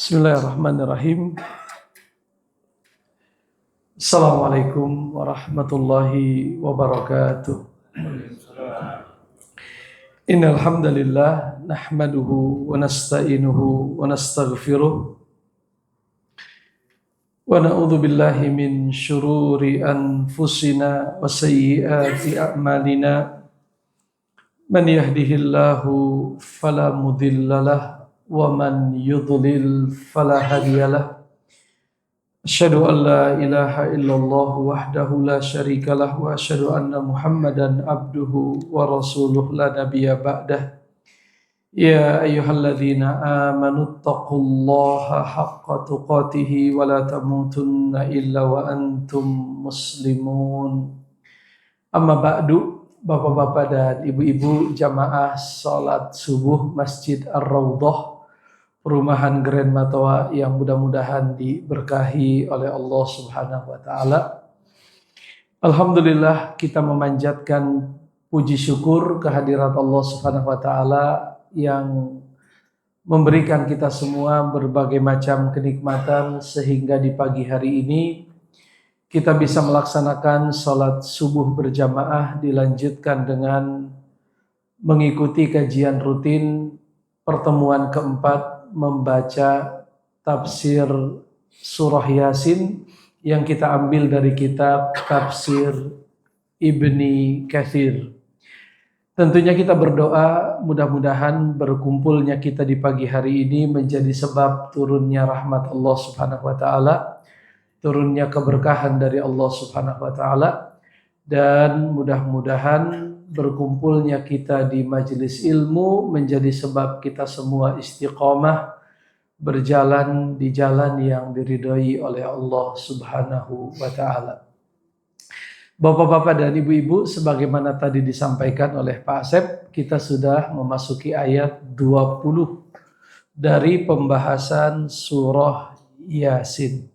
Bismillahirrahmanirrahim. Assalamualaikum warahmatullahi wabarakatuh. Innal hamdalillah nahmaduhu wa nasta'inuhu wa nastaghfiruh wa na'udzu billahi min syururi anfusina wa sayyiati a'malina. Man yahdihillahu fala mudhillalah wa man yudlil fala hadiyalah. Asyhadu an la ilaha illallah wahdahu la syarikalah wa asyhadu anna Muhammadan abduhu wa rasuluh la nabiyya ba'dah. Ya ayyuhalladzina amanu taqullaha haqqa tuqatih wa la tamutunna illa wa antum muslimun. Amma ba'du. Bapak-bapak dan ibu-ibu jamaah salat subuh Masjid Ar-Raudhah Perumahan Grand Matoa yang mudah-mudahan diberkahi oleh Allah Subhanahu wa taala. Alhamdulillah kita memanjatkan puji syukur kehadirat Allah Subhanahu wa taala yang memberikan kita semua berbagai macam kenikmatan sehingga di pagi hari ini kita bisa melaksanakan sholat subuh berjamaah dilanjutkan dengan mengikuti kajian rutin pertemuan keempat membaca tafsir surah Yasin yang kita ambil dari kitab Tafsir Ibni Katsir. Tentunya kita berdoa mudah-mudahan berkumpulnya kita di pagi hari ini menjadi sebab turunnya rahmat Allah Subhanahu wa taala, turunnya keberkahan dari Allah Subhanahu wa taala, dan mudah-mudahan berkumpulnya kita di majelis ilmu menjadi sebab kita semua istiqomah berjalan di jalan yang diridhoi oleh Allah Subhanahu wa taala. Bapak-bapak dan ibu-ibu, sebagaimana tadi disampaikan oleh Pak Asep, kita sudah memasuki ayat 20 dari pembahasan surah Yasin.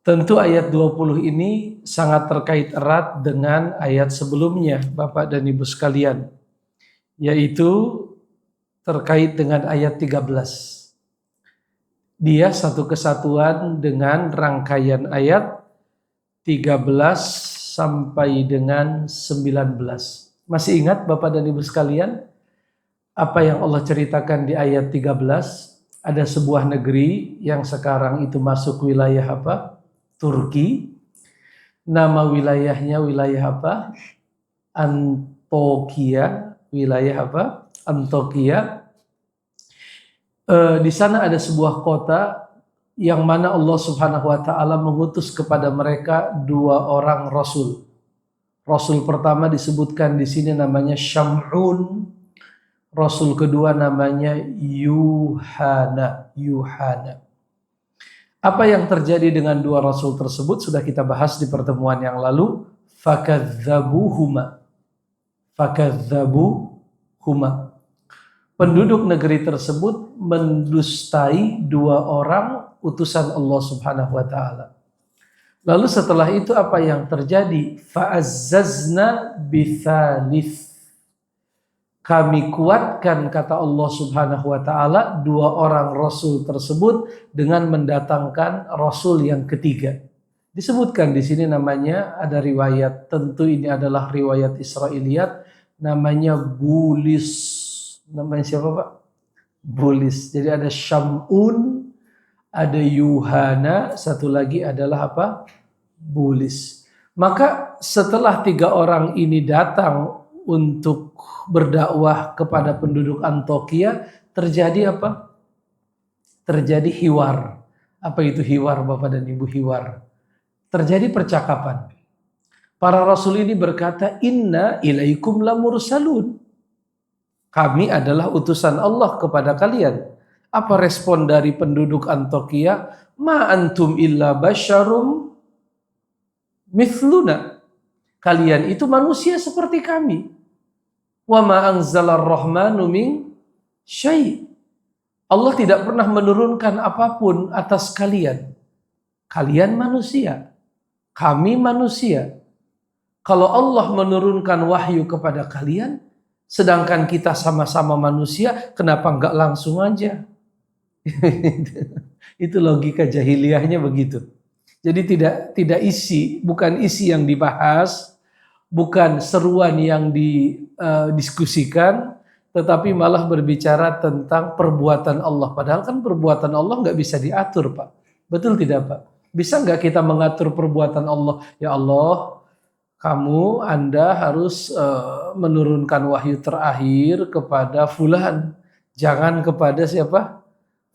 Tentu ayat 20 ini sangat terkait erat dengan ayat sebelumnya, Bapak dan Ibu sekalian, yaitu terkait dengan ayat 13. Dia satu kesatuan dengan rangkaian ayat 13 sampai dengan 19. Masih ingat Bapak dan Ibu sekalian apa yang Allah ceritakan di ayat 13? Ada sebuah negeri yang sekarang itu masuk wilayah apa? Turki. Nama wilayahnya wilayah apa? Antokia. Wilayah apa? Antokia. Di sana ada sebuah kota yang mana Allah Subhanahu wa taala mengutus kepada mereka 2 orang rasul. Rasul pertama disebutkan di sini namanya Syam'un. Rasul kedua namanya Yuhana. Apa yang terjadi dengan 2 rasul tersebut sudah kita bahas di pertemuan yang lalu. Fakadzabuhuma. Penduduk negeri tersebut mendustai 2 orang utusan Allah Subhanahu wa taala. Lalu setelah itu apa yang terjadi? Fa'azzazna bithalith. Kami kuatkan, kata Allah Subhanahu wa taala, 2 orang rasul tersebut dengan mendatangkan rasul yang ketiga. Disebutkan di sini namanya, ada riwayat, tentu ini adalah riwayat Israiliyat, namanya Bulis. Namanya siapa, Pak? Bulis. Jadi ada Syam'un, ada Yuhana, satu lagi adalah apa? Bulis. Maka setelah 3 orang ini datang untuk berdakwah kepada penduduk Antokia, terjadi apa? Terjadi hiwar. Apa itu hiwar, Bapak dan Ibu? Hiwar. Terjadi percakapan. Para rasul ini berkata, "Inna ilaikum lamursalun." Kami adalah utusan Allah kepada kalian. Apa respon dari penduduk Antokia? "Ma antum illa basyarum mithluna." Kalian itu manusia seperti kami. Wa ma anzalar rahmanu min syai'. Allah tidak pernah menurunkan apapun atas kalian. Kalian manusia, kami manusia. Kalau Allah menurunkan wahyu kepada kalian, sedangkan kita sama-sama manusia, kenapa enggak langsung aja? Itu logika jahiliyahnya begitu. Jadi tidak bukan isi yang dibahas, bukan seruan yang didiskusikan, tetapi malah berbicara tentang perbuatan Allah. Padahal kan perbuatan Allah nggak bisa diatur, Pak. Betul tidak, Pak? Bisa nggak kita mengatur perbuatan Allah? Ya Allah, Anda harus menurunkan wahyu terakhir kepada fulan. Jangan kepada siapa?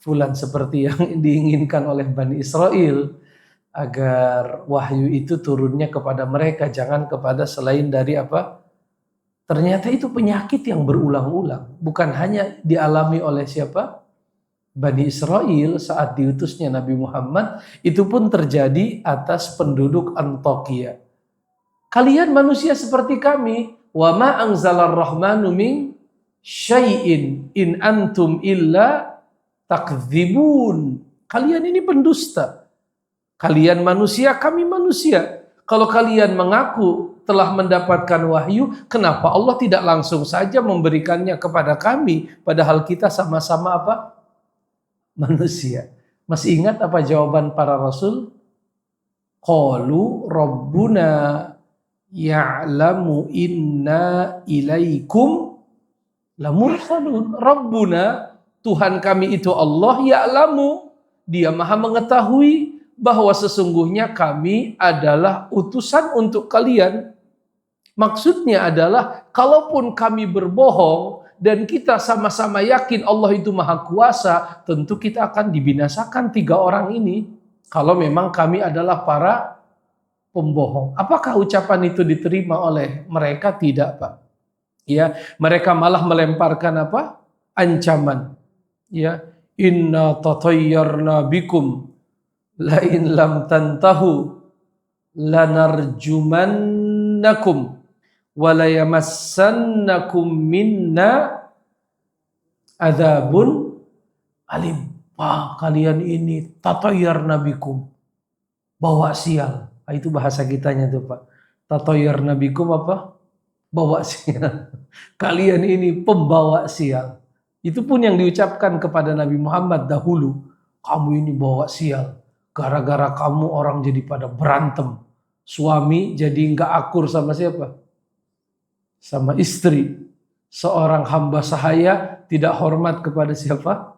Fulan, seperti yang diinginkan oleh Bani Israel. Agar wahyu itu turunnya kepada mereka, jangan kepada selain dari apa? Ternyata itu penyakit yang berulang-ulang. Bukan hanya dialami oleh siapa? Bani Israel saat diutusnya Nabi Muhammad, itu pun terjadi atas penduduk Antokia. Kalian manusia seperti kami, wa ma anzalar rahmanu min syai'in in antum illa takdzibun. Kalian ini pendusta. Kalian manusia, kami manusia. Kalau kalian mengaku telah mendapatkan wahyu, kenapa Allah tidak langsung saja memberikannya kepada kami? Padahal kita sama-sama apa? Manusia. Masih ingat apa jawaban para rasul? Qalu Rabbuna ya'lamu inna ilaikum lamursalun. Rabbuna, Tuhan kami itu Allah, ya'lamu, Dia maha mengetahui bahwa sesungguhnya kami adalah utusan untuk kalian. Maksudnya adalah, kalaupun kami berbohong dan kita sama-sama yakin Allah itu maha kuasa, tentu kita akan dibinasakan 3 orang ini. Kalau memang kami adalah para pembohong. Apakah ucapan itu diterima oleh mereka? Tidak, Pak. Ya, mereka malah melemparkan apa? Ancaman. Ya, inna tatayyarna bikum lain lam tantahu lanarjumannakum walayamassannakum minna adzabun alim. Kalian ini tatayyarna bikum, bawa sial. Itu bahasa kitanya tuh, Pak. Tatayyarna bikum apa? Bawa sial. Kalian ini pembawa sial. Itu pun yang diucapkan kepada Nabi Muhammad dahulu. Kamu ini bawa sial. Gara-gara kamu orang jadi pada berantem. Suami jadi nggak akur sama siapa? Sama istri. Seorang hamba sahaya tidak hormat kepada siapa?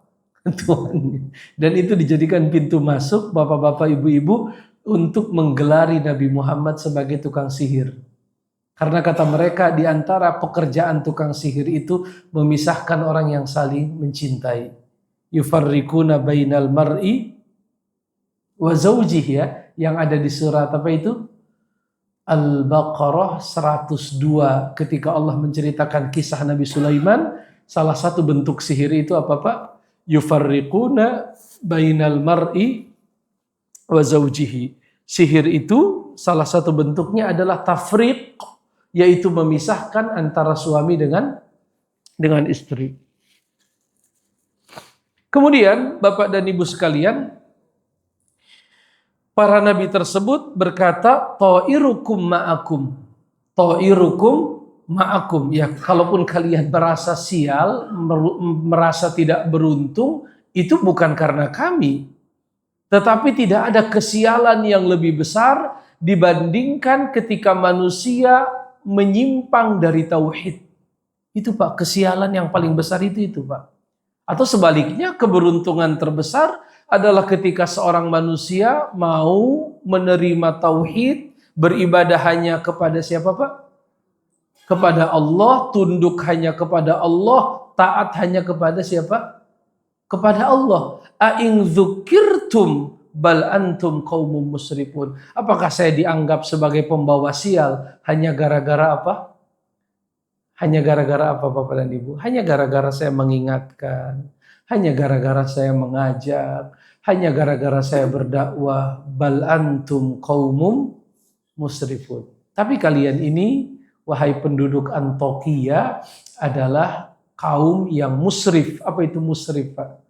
Tuannya. Dan itu dijadikan pintu masuk bapak-bapak, ibu-ibu untuk menggelari Nabi Muhammad sebagai tukang sihir. Karena kata mereka, di antara pekerjaan tukang sihir itu memisahkan orang yang saling mencintai. Yufarriquna bainal mar'i wa zawjih, ya, yang ada di surat apa itu? Al-Baqarah 102, ketika Allah menceritakan kisah Nabi Sulaiman, salah satu bentuk sihir itu apa, Pak? Yufarriquna bainal mar'i wa zawjihi. Sihir itu salah satu bentuknya adalah tafriq, yaitu memisahkan antara suami dengan istri. Kemudian Bapak dan Ibu sekalian, para nabi tersebut berkata, ta'irukum ma'akum. Ta'irukum ma'akum. Ya, kalaupun kalian merasa sial, merasa tidak beruntung, itu bukan karena kami. Tetapi tidak ada kesialan yang lebih besar dibandingkan ketika manusia menyimpang dari tauhid. Itu, Pak, kesialan yang paling besar itu, Pak. Atau sebaliknya, keberuntungan terbesar adalah ketika seorang manusia mau menerima tauhid, beribadah hanya kepada siapa, Pak? Kepada Allah, tunduk hanya kepada Allah, taat hanya kepada siapa? Kepada Allah. A'in dzukirtum bal antum qaumum musrifun. Apakah saya dianggap sebagai pembawa sial hanya gara-gara apa? Hanya gara-gara apa, Bapak dan Ibu? Hanya gara-gara saya mengingatkan, hanya gara-gara saya mengajak, hanya gara-gara saya berdakwah. Bal antum qaumum musrifun. Tapi kalian ini, wahai penduduk Antokia, adalah kaum yang musrif. Apa itu musrif, Pak?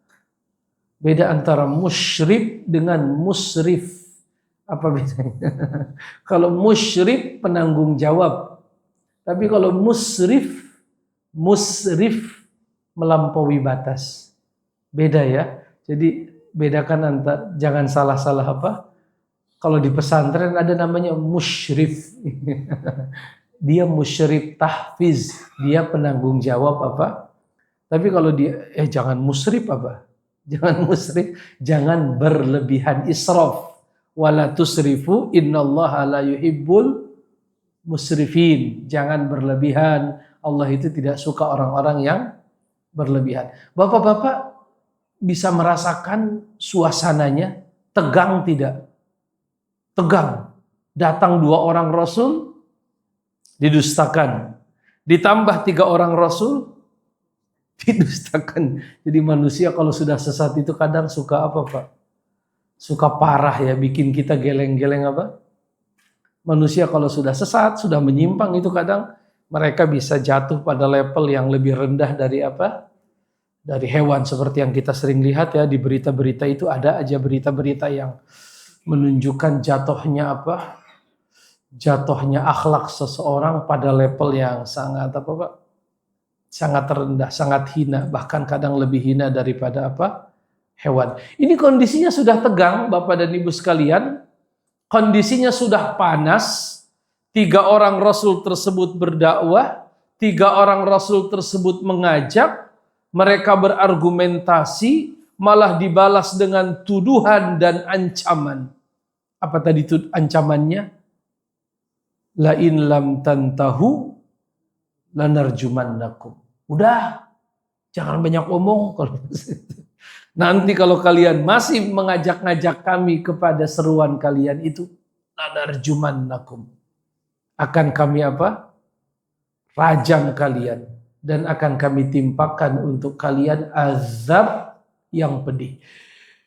Beda antara musyrik dengan musrif. Apa bedanya? Kalau musyrik penanggung jawab. Tapi kalau musrif melampaui batas. Beda, ya. Jadi bedakan antara, jangan salah-salah apa. Kalau di pesantren ada namanya musyrif. Dia musyrif tahfiz, dia penanggung jawab apa. Tapi kalau dia, jangan musrif apa? Jangan musrif, jangan berlebihan israf. Wala tusrifu innallaha la yuhibbul musrifin. Jangan berlebihan. Allah itu tidak suka orang-orang yang berlebihan. Bapak-bapak bisa merasakan suasananya tegang tidak? Tegang. Datang 2 orang Rasul, didustakan. Ditambah 3 orang Rasul, didustakan. Jadi manusia kalau sudah sesat itu kadang suka apa Pak? Suka parah ya, bikin kita geleng-geleng apa? Manusia kalau sudah sesat, sudah menyimpang itu kadang mereka bisa jatuh pada level yang lebih rendah dari apa? Dari hewan, seperti yang kita sering lihat ya di berita-berita itu ada aja berita-berita yang menunjukkan jatuhnya apa? Jatuhnya akhlak seseorang pada level yang sangat apa Pak? Sangat rendah, sangat hina, bahkan kadang lebih hina daripada apa? Hewan. Ini kondisinya sudah tegang Bapak dan Ibu sekalian. Kondisinya sudah panas. 3 orang Rasul tersebut berdakwah, 3 orang Rasul tersebut mengajak. Mereka berargumentasi, malah dibalas dengan tuduhan dan ancaman. Apa tadi ancamannya? La in lam tantahu lanarjumannakum. Udah, jangan banyak omong. Nanti kalau kalian masih mengajak-ngajak kami kepada seruan kalian itu, lanarjumannakum. Akan kami apa? Rajam kalian. Dan akan kami timpakan untuk kalian azab yang pedih.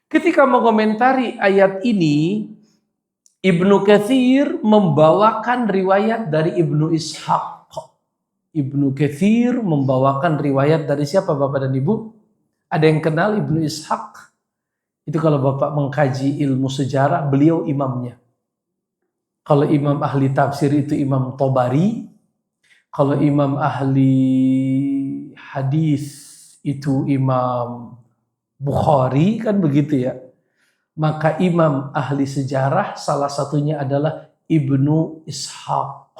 Ketika mengomentari ayat ini, Ibnu Katsir membawakan riwayat dari Ibnu Ishaq. Ibnu Katsir membawakan riwayat dari siapa Bapak dan Ibu? Ada yang kenal Ibnu Ishaq? Itu kalau Bapak mengkaji ilmu sejarah, beliau imamnya. Kalau imam ahli tafsir itu Imam Tobari. Kalau imam ahli hadis itu Imam Bukhari, kan begitu ya. Maka imam ahli sejarah salah satunya adalah Ibnu Ishaq.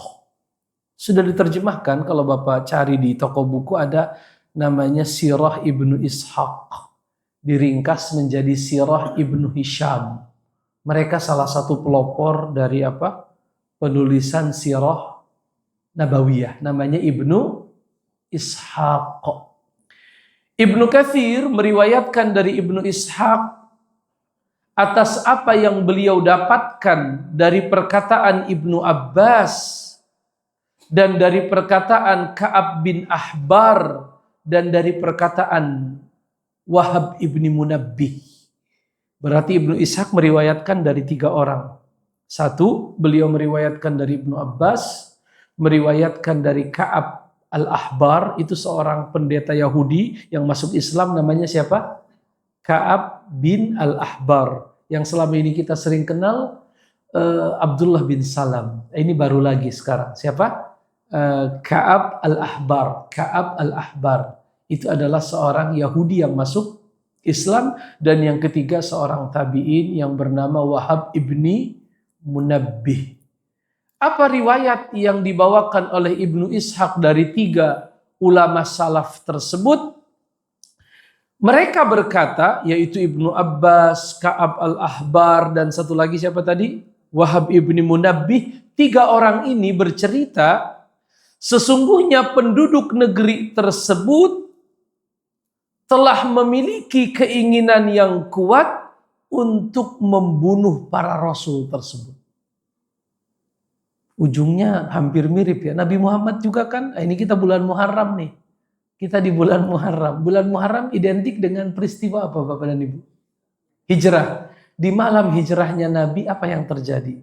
Sudah diterjemahkan, kalau Bapak cari di toko buku ada namanya Sirah Ibnu Ishaq. Diringkas menjadi Sirah Ibnu Hisham. Mereka salah satu pelopor dari apa? Penulisan Sirah Nabawiyah, namanya Ibnu Ishaq. Ibnu Katsir meriwayatkan dari Ibnu Ishaq atas apa yang beliau dapatkan dari perkataan Ibnu Abbas dan dari perkataan Ka'ab bin Ahbar dan dari perkataan Wahab ibni Munabbih. Berarti Ibnu Ishaq meriwayatkan dari 3 orang. 1, beliau meriwayatkan dari Ibnu Abbas, meriwayatkan dari Ka'ab al-Ahbar, itu seorang pendeta Yahudi yang masuk Islam, namanya siapa? Ka'ab bin al-Ahbar, yang selama ini kita sering kenal Abdullah bin Salam. Ini baru lagi sekarang. Siapa? Ka'ab al-Ahbar. Ka'ab al-Ahbar itu adalah seorang Yahudi yang masuk Islam, dan yang ketiga seorang tabi'in yang bernama Wahab ibni Munabbih. Apa riwayat yang dibawakan oleh Ibnu Ishaq dari 3 ulama salaf tersebut? Mereka berkata, yaitu Ibnu Abbas, Ka'ab al-Ahbar, dan satu lagi siapa tadi? Wahab ibni Munabbih. 3 orang ini bercerita, sesungguhnya penduduk negeri tersebut telah memiliki keinginan yang kuat untuk membunuh para rasul tersebut. Ujungnya hampir mirip ya. Nabi Muhammad juga kan, ini kita bulan Muharram nih. Kita di bulan Muharram. Bulan Muharram identik dengan peristiwa apa Bapak dan Ibu? Hijrah. Di malam hijrahnya Nabi, apa yang terjadi?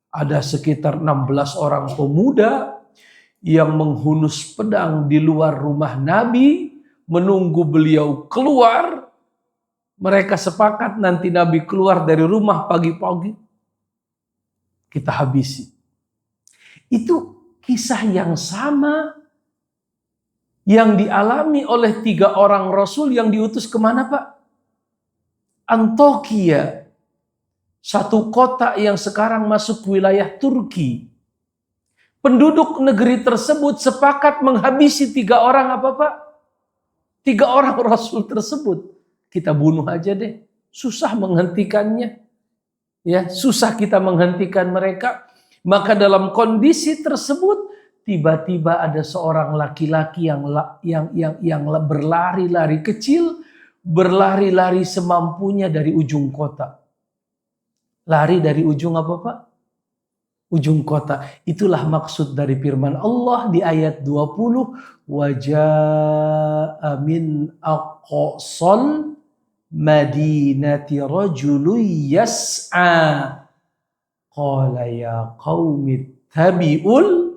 Ada sekitar 16 orang pemuda yang menghunus pedang di luar rumah Nabi, menunggu beliau keluar. Mereka sepakat nanti Nabi keluar dari rumah pagi-pagi, kita habisi. Itu kisah yang sama yang dialami oleh 3 orang Rasul yang diutus kemana Pak? Antokia, satu kota yang sekarang masuk wilayah Turki. Penduduk negeri tersebut sepakat menghabisi 3 orang apa Pak? 3 orang Rasul tersebut. Kita bunuh aja deh. Susah menghentikannya. Ya, susah kita menghentikan mereka. Maka dalam kondisi tersebut tiba-tiba ada seorang laki-laki yang berlari-lari kecil, berlari-lari semampunya dari ujung kota. Lari dari ujung apa Pak? Ujung kota. Itulah maksud dari firman Allah di ayat 20. Waja'a min aqsal madinati rajulun yas'a. Qala ya qaumi tabi'ul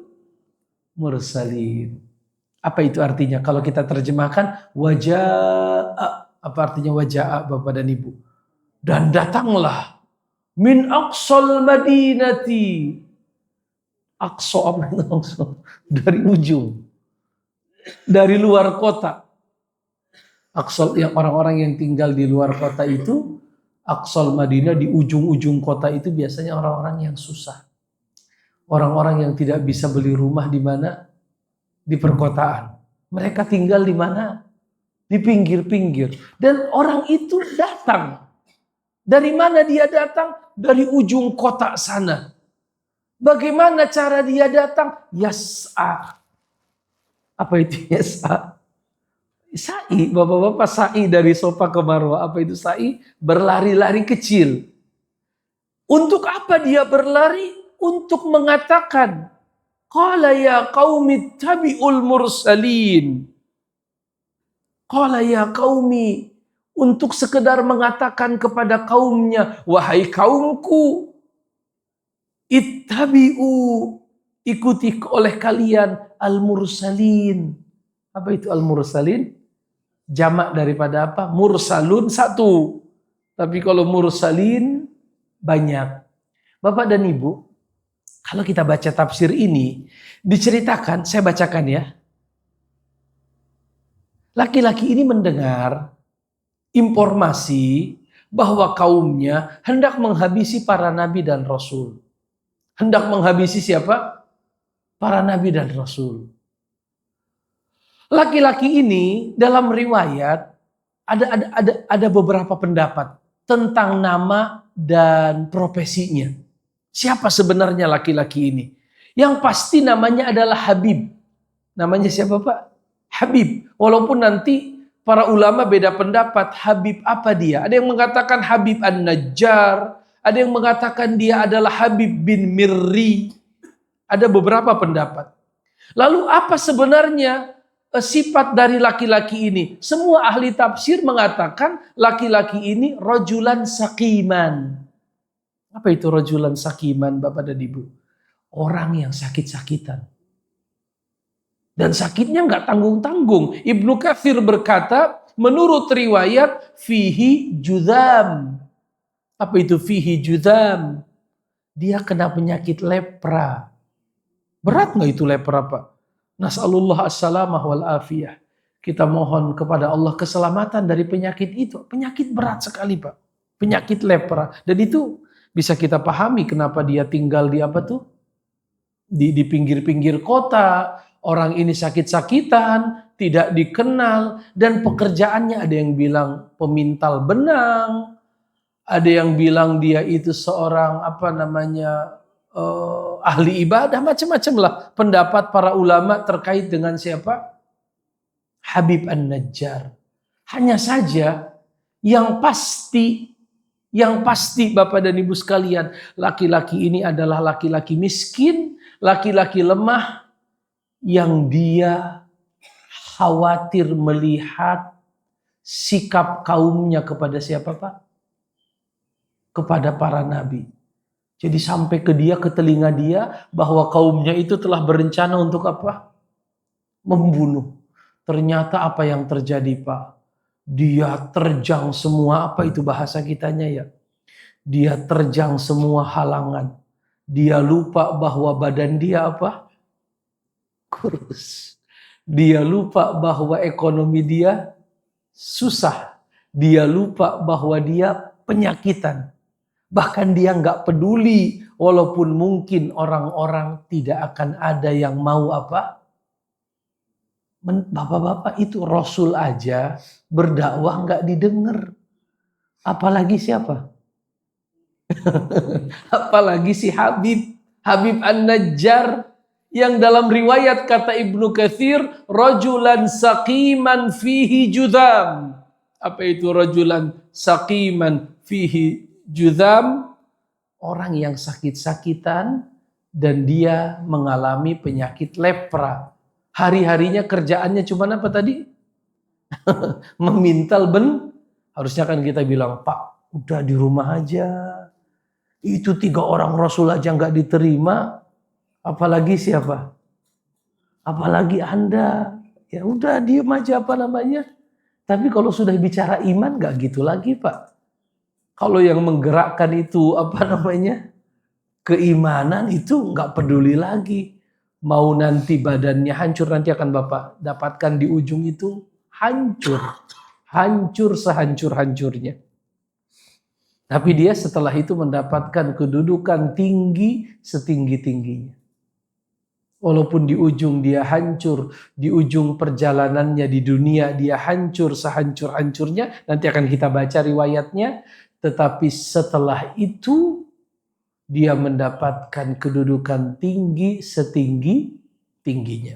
mursalin. Apa itu artinya? Kalau kita terjemahkan waja'a. Apa artinya waja'a Bapak dan Ibu? Dan datanglah min aqsal madinati. Aqsa apa itu Aqsa? Dari ujung. Dari luar kota. Aqsal yang orang-orang yang tinggal di luar kota itu, aqsal Madinah di ujung-ujung kota itu biasanya orang-orang yang susah. Orang-orang yang tidak bisa beli rumah di mana? Di perkotaan. Mereka tinggal di mana? Di pinggir-pinggir. Dan orang itu datang. Dari mana dia datang? Dari ujung kota sana. Bagaimana cara dia datang? Yas'a. Apa itu yas'a? Sa'i, bapak-bapak, sa'i dari Safa ke Marwah. Apa itu sa'i? Berlari-lari kecil. Untuk apa dia berlari? Untuk mengatakan, qala ya qaumi tabi'ul mursalin. Qala ya qaumi, untuk sekedar mengatakan kepada kaumnya, wahai kaumku, ittabi'u, ikuti oleh kalian al-mursalin. Apa itu al-mursalin? Jamak daripada apa? Mursalun satu. Tapi kalau mursalin banyak. Bapak dan Ibu, kalau kita baca tafsir ini, diceritakan, saya bacakan ya. Laki-laki ini mendengar informasi bahwa kaumnya hendak menghabisi para nabi dan rasul. Hendak menghabisi siapa? Para nabi dan rasul. Laki-laki ini dalam riwayat ada beberapa pendapat tentang nama dan profesinya. Siapa sebenarnya laki-laki ini? Yang pasti namanya adalah Habib. Namanya siapa Pak? Habib. Walaupun nanti para ulama beda pendapat. Habib apa dia? Ada yang mengatakan Habib An-Najjar. Ada yang mengatakan dia adalah Habib bin Mirri. Ada beberapa pendapat. Lalu apa sebenarnya sifat dari laki-laki ini? Semua ahli tafsir mengatakan laki-laki ini rajulan sakiman. Apa itu rajulan sakiman Bapak dan Ibu? Orang yang sakit-sakitan. Dan sakitnya nggak tanggung-tanggung. Ibnu Katsir berkata, menurut riwayat, fihi judam. Apa itu fihi judam? Dia kena penyakit lepra. Berat nggak itu lepra Pak? Nas'alullah as-salamah wal afiyah. Kita mohon kepada Allah keselamatan dari penyakit itu. Penyakit berat sekali Pak. Penyakit lepra. Dan itu bisa kita pahami kenapa dia tinggal di apa tuh? Di pinggir-pinggir kota. Orang ini sakit-sakitan, tidak dikenal, dan pekerjaannya ada yang bilang pemintal benang, ada yang bilang dia itu seorang ahli ibadah, macam-macam lah pendapat para ulama terkait dengan siapa? Habib An-Najjar. Hanya saja yang pasti Bapak dan Ibu sekalian, laki-laki ini adalah laki-laki miskin, laki-laki lemah, yang dia khawatir melihat sikap kaumnya kepada siapa Pak? Kepada para nabi. Jadi sampai ke telinga dia bahwa kaumnya itu telah berencana untuk apa? Membunuh. Ternyata apa yang terjadi Pak? Dia terjang semua, apa itu bahasa kitanya ya? Dia terjang semua halangan. Dia lupa bahwa badan dia apa? Kurus. Dia lupa bahwa ekonomi dia susah. Dia lupa bahwa dia penyakitan. Bahkan dia nggak peduli, walaupun mungkin orang-orang tidak akan ada yang mau apa. Bapak-bapak, itu Rasul aja berdakwah nggak didengar. Apalagi siapa? Apalagi si Habib An-Najjar, yang dalam riwayat kata Ibnu Katsir, rajulan saqiman fihi judam. Apa itu rajulan saqiman fihi judam? Orang yang sakit-sakitan dan dia mengalami penyakit lepra. Hari-harinya kerjaannya cuma apa tadi? Memintal Harusnya kan kita bilang, Pak, udah di rumah aja. Itu 3 orang Rasul aja nggak diterima, apalagi siapa? Apalagi Anda. Ya udah diem aja apa namanya. Tapi kalau sudah bicara iman nggak gitu lagi, Pak. Kalau yang menggerakkan itu apa namanya, keimanan, itu nggak peduli lagi. Mau nanti badannya hancur, nanti akan Bapak dapatkan di ujung itu hancur. Hancur sehancur-hancurnya. Tapi dia setelah itu mendapatkan kedudukan tinggi setinggi-tingginya. Walaupun di ujung dia hancur, di ujung perjalanannya di dunia dia hancur sehancur-hancurnya, nanti akan kita baca riwayatnya, tetapi setelah itu dia mendapatkan kedudukan tinggi setinggi-tingginya.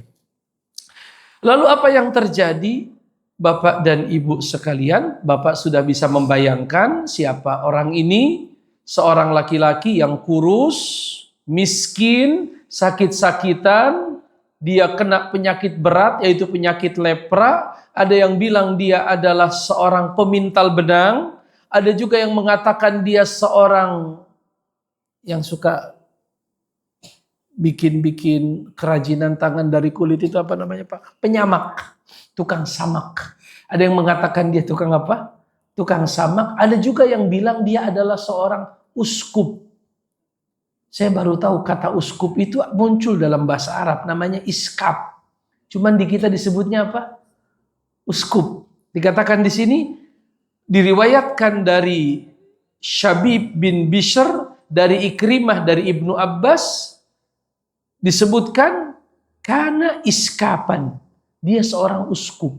Lalu apa yang terjadi? Bapak dan Ibu sekalian, Bapak sudah bisa membayangkan siapa orang ini? Seorang laki-laki yang kurus, miskin, sakit-sakitan, dia kena penyakit berat yaitu penyakit lepra. Ada yang bilang dia adalah seorang pemintal benang, ada juga yang mengatakan dia seorang yang suka bikin kerajinan tangan dari kulit, itu apa namanya, Pak? Penyamak, tukang samak. Ada yang mengatakan dia tukang apa? Tukang samak. Ada juga yang bilang dia adalah seorang uskup. Saya baru tahu kata uskup itu muncul dalam bahasa Arab, namanya iskap. Cuman di kita disebutnya apa? Uskup. Dikatakan di sini, diriwayatkan dari Syabib bin Bishr, dari Ikrimah, dari Ibnu Abbas, disebutkan karena iskapan, dia seorang uskup.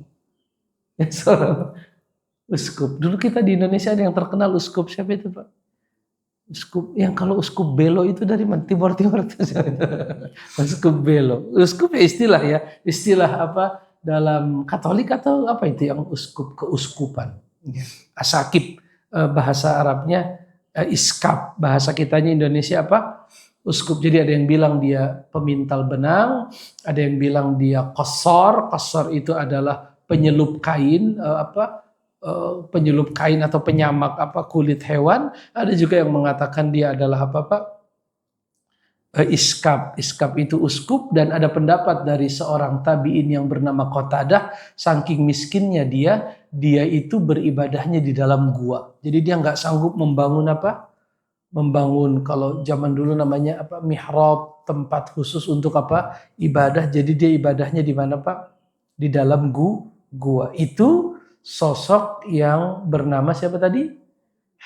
Seorang uskup. Dulu kita di Indonesia ada yang terkenal uskup, siapa itu, Pak? Uskup yang kalau uskup Belo itu dari mana? Timur Uskup Belo. Uskup ya istilah apa dalam Katolik atau apa itu yang uskup, keuskupan. Asakib bahasa Arabnya, iskap bahasa kitanya Indonesia apa? Uskup. Jadi ada yang bilang dia pemintal benang, ada yang bilang dia qasar. Qasar itu adalah penyelup kain, penyelup kain atau penyamak kulit hewan. Ada juga yang mengatakan dia adalah iskap. Iskap itu uskup. Dan ada pendapat dari seorang tabi'in yang bernama Qatadah, saking miskinnya dia itu beribadahnya di dalam gua. Jadi dia nggak sanggup membangun kalau zaman dulu namanya mihrab, tempat khusus untuk ibadah. Jadi dia ibadahnya di mana, Pak? Di dalam gua. Itu sosok yang bernama siapa tadi?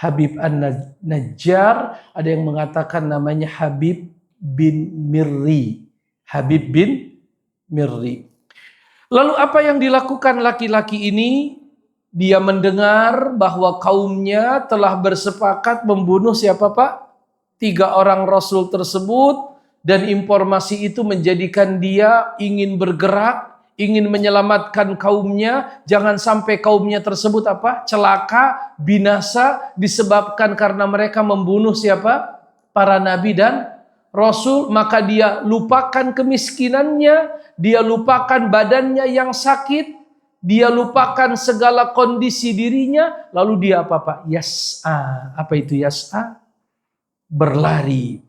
Habib An-Najjar. Ada yang mengatakan namanya Habib bin Mirri. Habib bin Mirri. Lalu apa yang dilakukan laki-laki ini? Dia mendengar bahwa kaumnya telah bersepakat membunuh siapa, Pak? 3 orang Rasul tersebut, dan informasi itu menjadikan dia ingin bergerak, ingin menyelamatkan kaumnya, jangan sampai kaumnya tersebut celaka, binasa disebabkan karena mereka membunuh siapa? Para nabi dan Rasul. Maka dia lupakan kemiskinannya, dia lupakan badannya yang sakit, dia lupakan segala kondisi dirinya, lalu dia Pak? Yas'a. Apa itu yas'a? Berlari.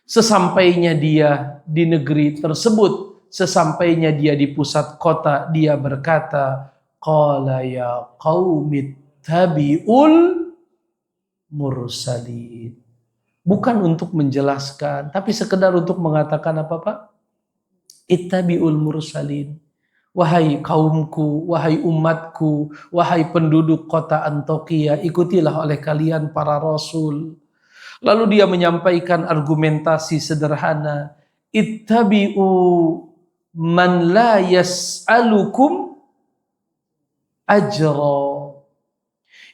Sesampainya dia di negeri tersebut, sesampainya dia di pusat kota, dia berkata, qala ya qaumit tabi'ul mursalin. Bukan untuk menjelaskan, tapi sekedar untuk mengatakan apa, Pak? Ittabi'ul mursalin. Wahai kaumku, wahai umatku, wahai penduduk kota Antokia, ikutilah oleh kalian para rasul. Lalu dia menyampaikan argumentasi sederhana. Ittabi'u man la yas'alukum ajra.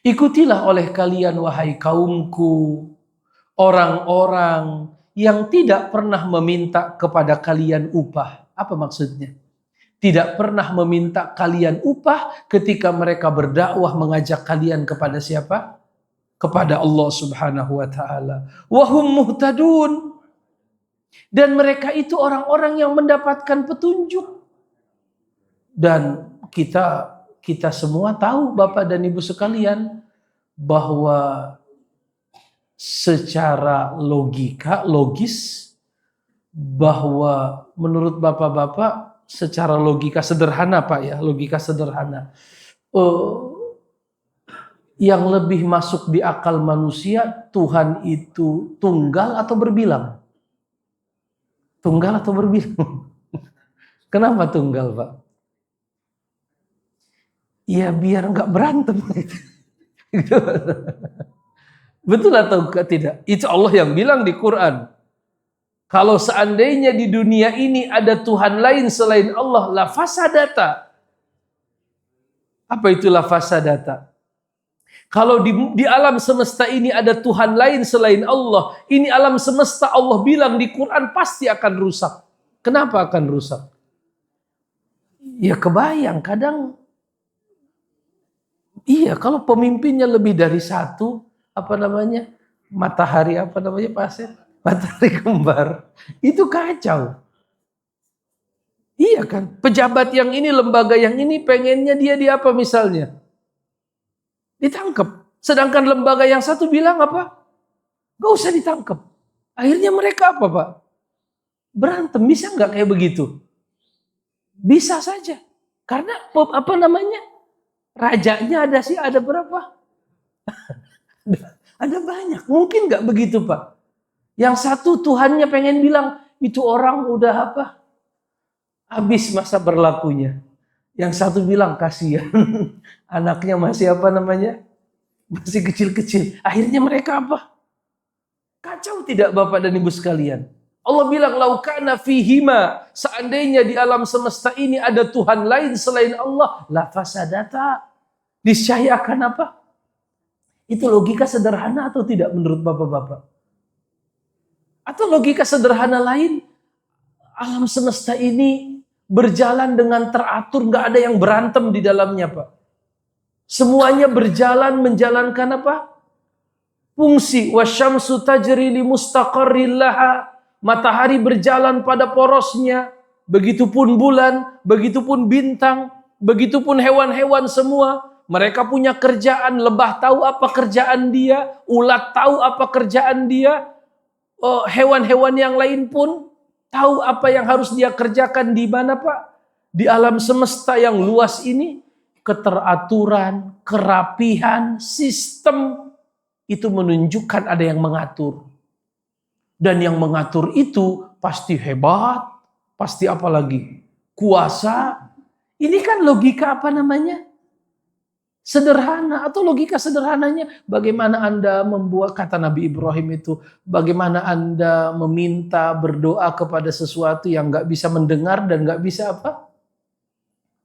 Ikutilah oleh kalian wahai kaumku, orang-orang yang tidak pernah meminta kepada kalian upah. Apa maksudnya? Tidak pernah meminta kalian upah ketika mereka berdakwah mengajak kalian kepada siapa? Kepada Allah Subhanahu wa taala. Wa hum muhtadun. Dan mereka itu orang-orang yang mendapatkan petunjuk. Dan kita semua tahu Bapak dan Ibu sekalian bahwa secara logis bahwa menurut Bapak-bapak secara logika sederhana Pak ya, logika sederhana. Yang lebih masuk di akal manusia, Tuhan itu tunggal atau berbilang? Tunggal atau berbilang? Kenapa tunggal Pak? Ya biar nggak berantem. Betul atau tidak? Itu Allah yang bilang di Quran. Kalau seandainya di dunia ini ada Tuhan lain selain Allah, la fasadata. Apa itu la fasadata? Kalau di alam semesta ini ada Tuhan lain selain Allah, ini alam semesta Allah bilang di Quran pasti akan rusak. Kenapa akan rusak? Ya kebayang kadang, iya kalau pemimpinnya lebih dari satu, matahari Pak Asep? Matahari kembar, itu kacau. Iya kan, pejabat yang ini, lembaga yang ini pengennya dia di apa misalnya? Ditangkap. Sedangkan lembaga yang satu bilang apa? Gak usah ditangkap. Akhirnya mereka apa Pak? Berantem. Bisa nggak kayak begitu? Bisa saja. Karena rajanya ada berapa? Ada banyak. Mungkin nggak begitu Pak? Yang satu Tuhannya pengen bilang, itu orang udah habis masa berlakunya. Yang satu bilang, kasihan. Anaknya masih masih kecil-kecil. Akhirnya mereka apa? Kacau tidak Bapak dan Ibu sekalian? Allah bilang, laukana fihima. Seandainya di alam semesta ini ada Tuhan lain selain Allah, la fasadata. Niscaya akan apa? Itu logika sederhana atau tidak menurut Bapak-bapak? Atau logika sederhana lain, alam semesta ini berjalan dengan teratur, nggak ada yang berantem di dalamnya Pak. Semuanya berjalan menjalankan apa? Fungsi. Wasyamsu tajri li mustaqarril laha. Matahari berjalan pada porosnya, begitupun bulan, begitupun bintang, begitupun hewan-hewan semua. Mereka punya kerjaan, lebah tahu apa kerjaan dia, ulat tahu apa kerjaan dia. Hewan-hewan yang lain pun tahu apa yang harus dia kerjakan di mana Pak? Di alam semesta yang luas ini, keteraturan, kerapihan, sistem itu menunjukkan ada yang mengatur. Dan yang mengatur itu pasti hebat, pasti apalagi kuasa. Ini kan logika sederhana, atau logika sederhananya bagaimana Anda membuat, kata Nabi Ibrahim itu, bagaimana Anda meminta berdoa kepada sesuatu yang nggak bisa mendengar dan nggak bisa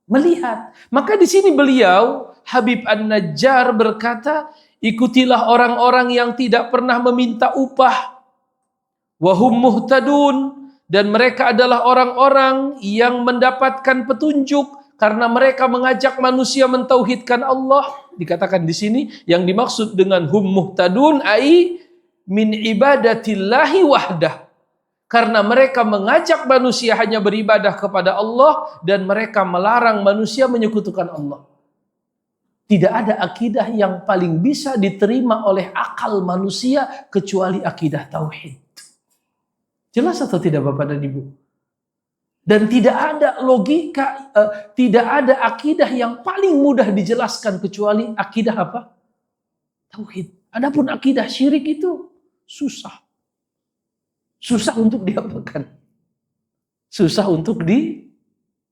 melihat. Maka di sini beliau Habib An-Najjar berkata, ikutilah orang-orang yang tidak pernah meminta upah, wahum muhtadun, dan mereka adalah orang-orang yang mendapatkan petunjuk. Karena mereka mengajak manusia mentauhidkan Allah. Dikatakan di sini yang dimaksud dengan hum muhtadun ai min ibadatillahi wahdah. Karena mereka mengajak manusia hanya beribadah kepada Allah dan mereka melarang manusia menyekutukan Allah. Tidak ada akidah yang paling bisa diterima oleh akal manusia kecuali akidah tauhid. Jelas atau tidak Bapak dan Ibu? Dan tidak ada logika, tidak ada akidah yang paling mudah dijelaskan kecuali akidah apa? Tauhid. Adapun akidah syirik itu susah. Susah untuk diapakan? Susah untuk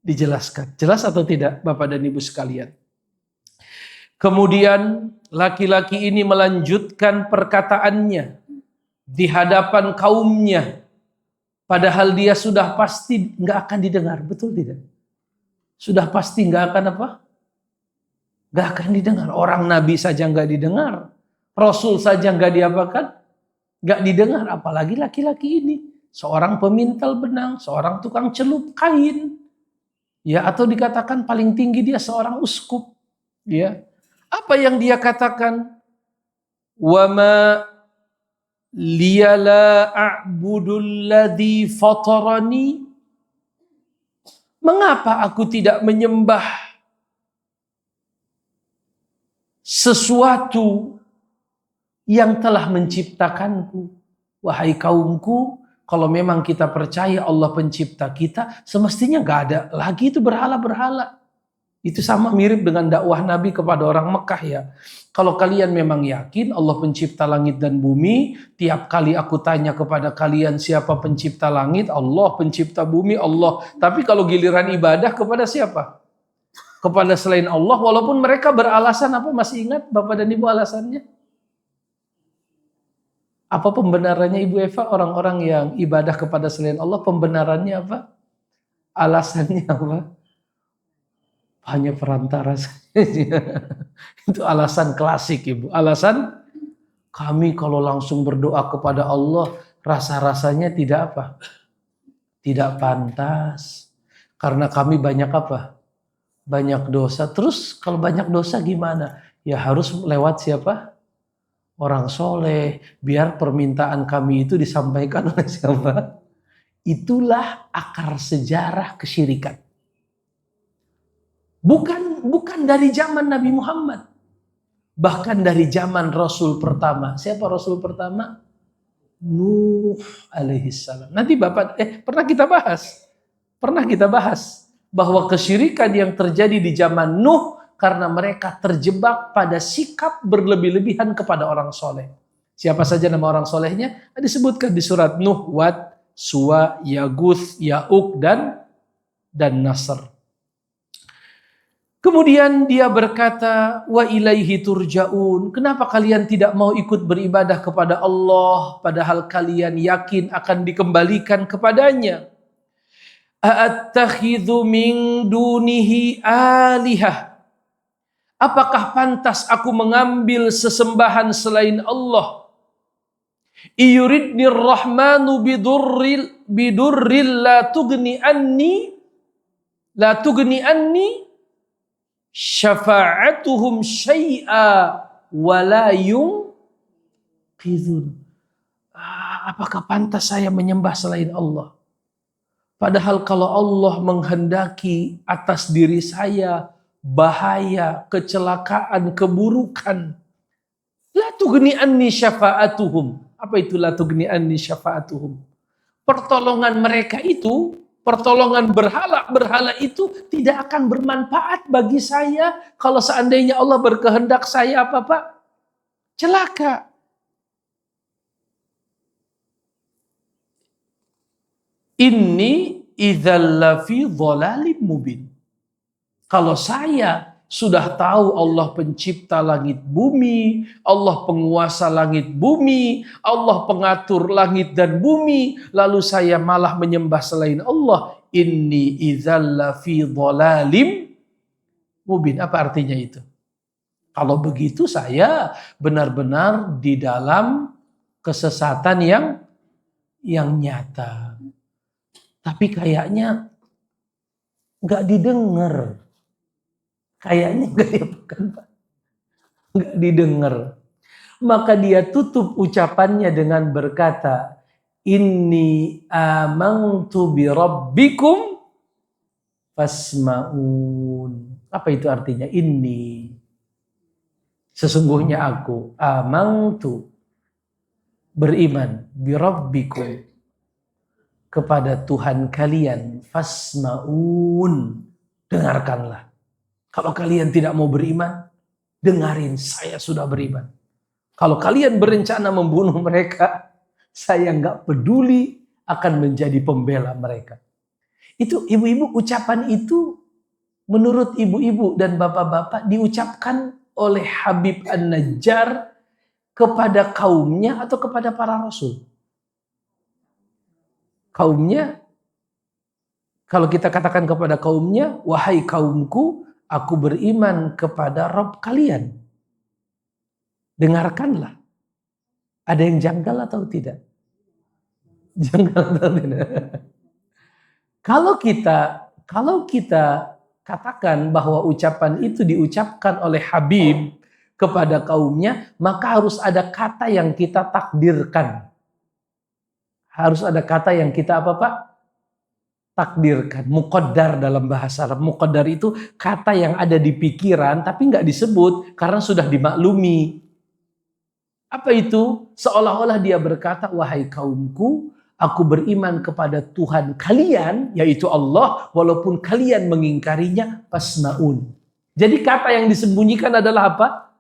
dijelaskan. Jelas atau tidak Bapak dan Ibu sekalian? Kemudian laki-laki ini melanjutkan perkataannya di hadapan kaumnya. Padahal dia sudah pasti nggak akan didengar. Betul tidak? Sudah pasti nggak akan apa? Nggak akan didengar. Orang Nabi saja nggak didengar. Rasul saja nggak diapakan? Nggak didengar. Apalagi laki-laki ini. Seorang pemintal benang. Seorang tukang celup kain. Ya, atau dikatakan paling tinggi dia seorang uskup. Ya. Apa yang dia katakan? Wa ma liya la a'budul ladzi fatarani. Mengapa aku tidak menyembah sesuatu yang telah menciptakanku? Wahai kaumku, kalau memang kita percaya Allah pencipta kita, semestinya gak ada lagi itu berhala-berhala. Itu sama mirip dengan dakwah Nabi kepada orang Mekah ya. Kalau kalian memang yakin Allah pencipta langit dan bumi, tiap kali aku tanya kepada kalian siapa pencipta langit, Allah pencipta bumi, Allah. Tapi kalau giliran ibadah kepada siapa? Kepada selain Allah, walaupun mereka beralasan apa? Masih ingat Bapak dan Ibu alasannya? Apa pembenarannya Ibu Eva? Orang-orang yang ibadah kepada selain Allah, pembenarannya apa? Alasannya apa? Hanya perantara saja. Itu alasan klasik Ibu. Alasan kami kalau langsung berdoa kepada Allah rasa-rasanya tidak apa? Tidak pantas. Karena kami banyak apa? Banyak dosa. Terus kalau banyak dosa gimana? Ya harus lewat siapa? Orang soleh. Biar permintaan kami itu disampaikan oleh siapa? Itulah akar sejarah kesyirikan. Bukan dari zaman Nabi Muhammad. Bahkan dari zaman Rasul pertama. Siapa Rasul pertama? Nuh alaihissalam. Nanti Bapak, pernah kita bahas. Bahwa kesyirikan yang terjadi di zaman Nuh. Karena mereka terjebak pada sikap berlebih-lebihan kepada orang soleh. Siapa saja nama orang solehnya? Disebutkan di surat Nuh, Wad, Suwa, Yaguth, Ya'uq, dan Nasr. Kemudian dia berkata, wa ilaihi turja'un. Kenapa kalian tidak mau ikut beribadah kepada Allah padahal kalian yakin akan dikembalikan kepadanya? A'attakhidhu min dunihi alihah. Apakah pantas aku mengambil sesembahan selain Allah? Iyuridni rahmanu bidurril la tugni anni syafa'atuhum syai'a wala yunqidhun. Apakah pantas saya menyembah selain Allah? Padahal kalau Allah menghendaki atas diri saya bahaya, kecelakaan, keburukan, la tughni anni syafa'atuhum. Apa itu la tughni anni syafa'atuhum? Pertolongan mereka itu, pertolongan berhala itu tidak akan bermanfaat bagi saya kalau seandainya Allah berkehendak saya apa Pak? Celaka. Inni idzal lafi dhalalim mubin. Kalau saya sudah tahu Allah pencipta langit bumi, Allah penguasa langit bumi, Allah pengatur langit dan bumi, lalu saya malah menyembah selain Allah, inni idzal lafi dhalalim mubin. Apa artinya itu? Kalau begitu saya benar-benar di dalam kesesatan yang nyata. Tapi kayaknya nggak didengar. Kayaknya nggak didengar. Maka dia tutup ucapannya dengan berkata, Inni amantu bi rabbikum fasma'un. Apa itu artinya? Inni. Sesungguhnya aku amantu beriman bi rabbikum kepada Tuhan kalian, fasma'un, dengarkanlah. Kalau kalian tidak mau beriman, dengarin, saya sudah beriman. Kalau kalian berencana membunuh mereka, saya nggak peduli, akan menjadi pembela mereka. Itu ibu-ibu, ucapan itu menurut ibu-ibu dan bapak-bapak diucapkan oleh Habib An-Najjar kepada kaumnya atau kepada para rasul? Kaumnya, kalau kita katakan kepada kaumnya, wahai kaumku, aku beriman kepada Rabb kalian. Dengarkanlah. Ada yang janggal atau tidak? Janggal atau tidak? Kalau kita katakan bahwa ucapan itu diucapkan oleh Habib kepada kaumnya, maka harus ada kata yang kita takdirkan. Harus ada kata yang kita apa Pak? Takdirkan. Muqaddar dalam bahasa Arab. Muqaddar itu kata yang ada di pikiran tapi nggak disebut karena sudah dimaklumi. Apa itu? Seolah-olah dia berkata, wahai kaumku, aku beriman kepada Tuhan kalian, yaitu Allah, walaupun kalian mengingkarinya, fasma'un. Jadi kata yang disembunyikan adalah apa?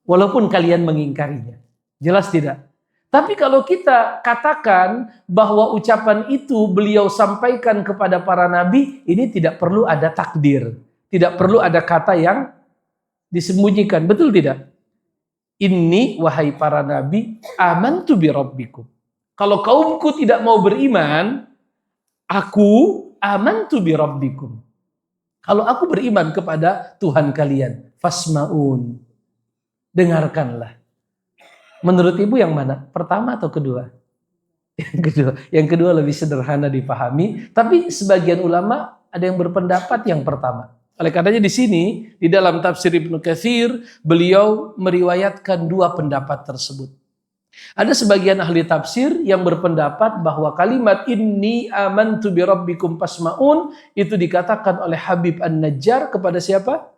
Walaupun kalian mengingkarinya. Jelas tidak? Tapi kalau kita katakan bahwa ucapan itu beliau sampaikan kepada para nabi, ini tidak perlu ada takdir. Tidak perlu ada kata yang disembunyikan. Betul tidak? Inni, wahai para nabi, amantu bi rabbikum. Kalau kaumku tidak mau beriman, aku amantu bi rabbikum. Kalau aku beriman kepada Tuhan kalian, fasma'un. Dengarkanlah. Menurut ibu yang mana? Pertama atau kedua? Yang kedua. Yang kedua lebih sederhana dipahami, tapi sebagian ulama ada yang berpendapat yang pertama. Oleh karenanya di sini, di dalam tafsir Ibnu Katsir, beliau meriwayatkan dua pendapat tersebut. Ada sebagian ahli tafsir yang berpendapat bahwa kalimat inni amantu bi rabbikum fasma'un itu dikatakan oleh Habib An-Najjar kepada siapa?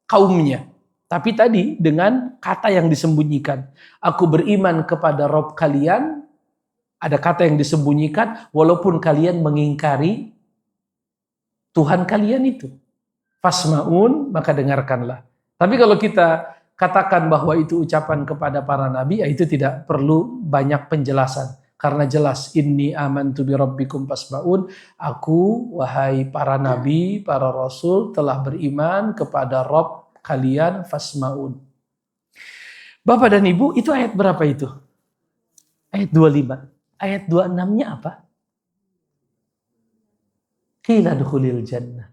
Kaumnya. Tapi tadi dengan kata yang disembunyikan. Aku beriman kepada Rabb kalian, ada kata yang disembunyikan, walaupun kalian mengingkari Tuhan kalian itu. Fasma'un, maka dengarkanlah. Tapi kalau kita katakan bahwa itu ucapan kepada para nabi, ya itu tidak perlu banyak penjelasan. Karena jelas, inni amantu bi rabbikum fasma'un, aku, wahai para nabi, para rasul, telah beriman kepada Rabb kalian, fasma'un. Bapak dan Ibu, itu ayat berapa itu? Ayat 25. Ayat 26-nya apa? Qila dukhulil jannah.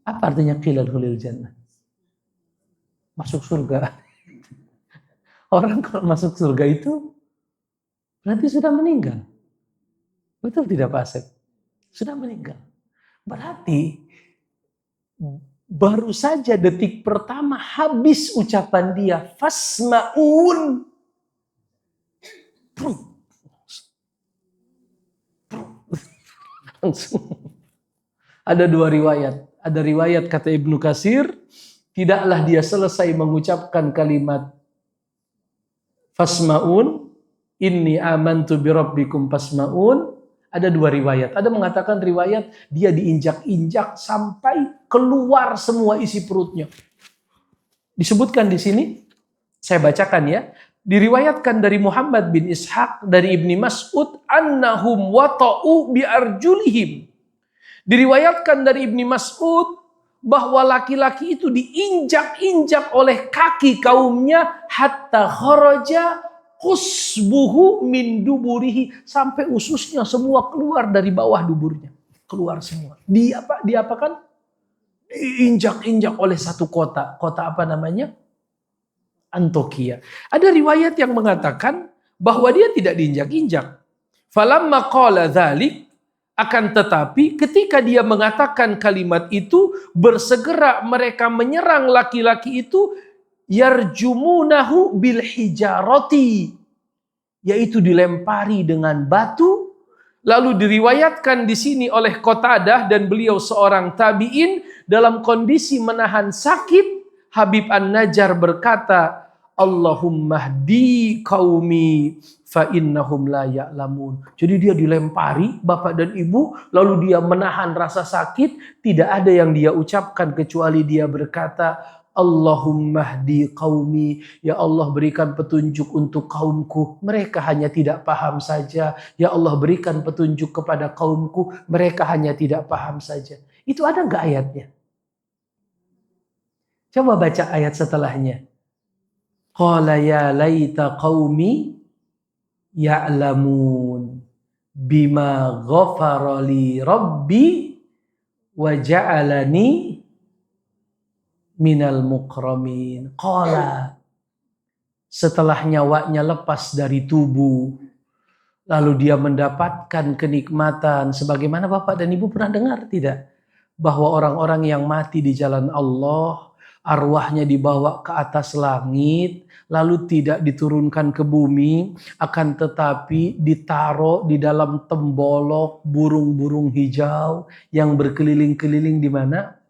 Apa artinya qila dukhulil jannah? Masuk surga. Orang kalau masuk surga itu berarti sudah meninggal. Betul tidak Pak Asep? Sudah meninggal. Berarti baru saja detik pertama habis ucapan dia fasma'un. Langsung. Ada dua riwayat. Ada riwayat kata Ibnu Katsir, tidaklah dia selesai mengucapkan kalimat fasma'un, inni amantu bi rabbikum fasma'un. Ada dua riwayat. Ada mengatakan riwayat dia diinjak-injak sampai keluar semua isi perutnya. Disebutkan di sini, saya bacakan ya. Diriwayatkan dari Muhammad bin Ishaq dari Ibni Mas'ud annahum wata'u bi arjulihim. Diriwayatkan dari Ibni Mas'ud bahwa laki-laki itu diinjak-injak oleh kaki kaumnya hatta kharaja husbuhu min duburihi, sampai ususnya semua keluar dari bawah duburnya, keluar semua. Diapakan? Diinjak-injak oleh satu kota. Kota apa namanya? Antioquia. Ada riwayat yang mengatakan bahwa dia tidak diinjak-injak. Falamma qala dzalik, akan tetapi ketika dia mengatakan kalimat itu, bersegera mereka menyerang laki-laki itu, yarjumunahu bil hijarati, yaitu dilempari dengan batu. Lalu diriwayatkan di sini oleh Qatadah, dan beliau seorang tabi'in, dalam kondisi menahan sakit, Habib An-Najjar berkata, Allahumma hdi qaumi fa innahum la ya'lamun. Jadi dia dilempari Bapak dan Ibu, lalu dia menahan rasa sakit, tidak ada yang dia ucapkan kecuali dia berkata, Allahumma hdi qaumi, ya Allah berikan petunjuk untuk kaumku, mereka hanya tidak paham saja. Ya Allah berikan petunjuk kepada kaumku, mereka hanya tidak paham saja. Itu ada nggak ayatnya? Coba baca ayat setelahnya. Qala ya laita qaumi ya'lamun bima ghafara li rabbi wa ja'alani minal mukramin. Qala, setelah nyawanya lepas dari tubuh, lalu dia mendapatkan kenikmatan. Sebagaimana Bapak dan Ibu pernah dengar tidak? Bahwa orang-orang yang mati di jalan Allah, arwahnya dibawa ke atas langit, lalu tidak diturunkan ke bumi, akan tetapi ditaruh di dalam tembolok burung-burung hijau yang berkeliling-keliling di mana?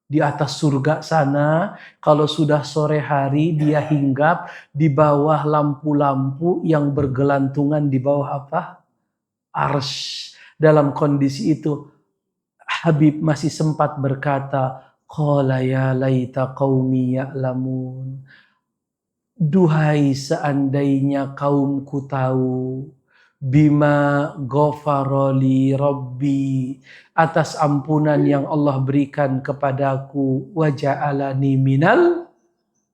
Di atas surga sana. Kalau sudah sore hari dia hinggap di bawah lampu-lampu yang bergelantungan di bawah apa? Arsy. Dalam kondisi itu Habib masih sempat berkata, qala ya laita qaumi ya'lamun. Duhai seandainya kaumku tahu, bima ghafaroli rabbi, atas ampunan yang Allah berikan kepadaku, wa ja'alani minal